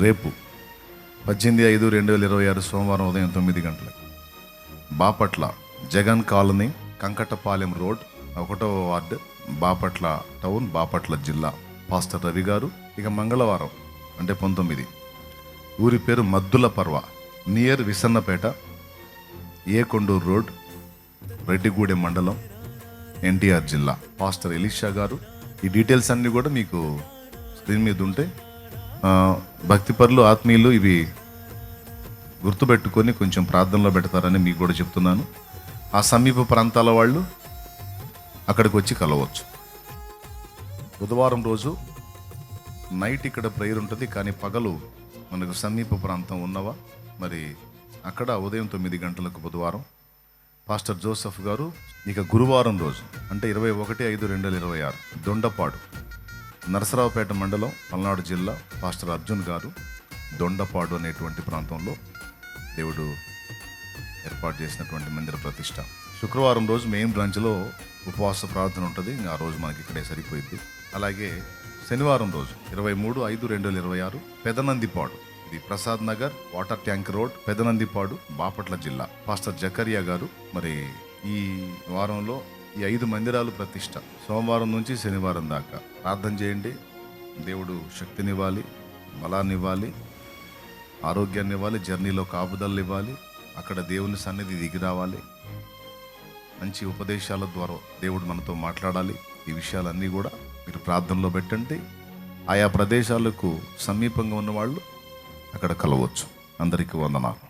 రేపు 18/5/2026 సోమవారం ఉదయం 9 గంటలకు బాపట్ల జగన్ కాలనీ, కంకటపాలెం రోడ్, 1వ వార్డు, బాపట్ల టౌన్, బాపట్ల జిల్లా. పాస్టర్ రవి గారు. ఇక మంగళవారం అంటే 19, ఊరి పేరు మద్దుల పర్వ, నియర్ విసన్నపేట, ఏకొండూరు రోడ్, రెడ్డిగూడెం మండలం, ఎన్టీఆర్ జిల్లా. పాస్టర్ ఎలీషా గారు. ఈ డీటెయిల్స్ అన్నీ కూడా మీకు స్క్రీన్ మీద ఉంటే భక్తిపరులు, ఆత్మీయులు ఇవి గుర్తుపెట్టుకొని కొంచెం ప్రార్థనలో పెడతారని మీకు కూడా చెప్తున్నాను. ఆ సమీప ప్రాంతాల వాళ్ళు అక్కడికి వచ్చి కలవచ్చు. బుధవారం రోజు నైట్ ఇక్కడ ప్రేయర్ ఉంటుంది, కానీ పగలు మనకు సమీప ప్రాంతం ఉన్నవా మరి అక్కడ ఉదయం 9 గంటలకు బుధవారం పాస్టర్ జోసెఫ్ గారు. ఇక గురువారం రోజు అంటే 21/5/2026 దొండపాడు, నరసరావుపేట మండలం, పల్నాడు జిల్లా. పాస్టర్ అర్జున్ గారు. దొండపాడు అనేటువంటి ప్రాంతంలో దేవుడు ఏర్పాటు చేసినటువంటి మందిర ప్రతిష్ట. శుక్రవారం రోజు మెయిన్ బ్రాంచ్లో ఉపవాస ప్రార్థన ఉంటుంది, ఆ రోజు మనకి ఇక్కడే సరిపోయింది. అలాగే శనివారం రోజు 23/5/2026 పెదనందిపాడు, ఇది Prasad Nagar, water tank road, Pedanandipadu, Bapatla జిల్లా. పాస్టర్ జకరియా గారు. మరి ఈ వారంలో ఈ 5 మందిరాలు ప్రతిష్ట, సోమవారం నుంచి శనివారం దాకా ప్రార్థన చేయండి. దేవుడు శక్తినివ్వాలి, బలాన్ని ఇవ్వాలి, ఆరోగ్యాన్ని ఇవ్వాలి, జర్నీలో కాపుదలు ఇవ్వాలి, అక్కడ దేవుని సన్నిధి దిగి రావాలి, మంచి ఉపదేశాల ద్వారా దేవుడు మనతో మాట్లాడాలి. ఈ విషయాలన్నీ కూడా మీరు ప్రార్థనలో పెట్టండి. ఆయా ప్రదేశాలకు సమీపంగా ఉన్నవాళ్ళు అక్కడ కలవచ్చు. అందరికీ వందనాలు.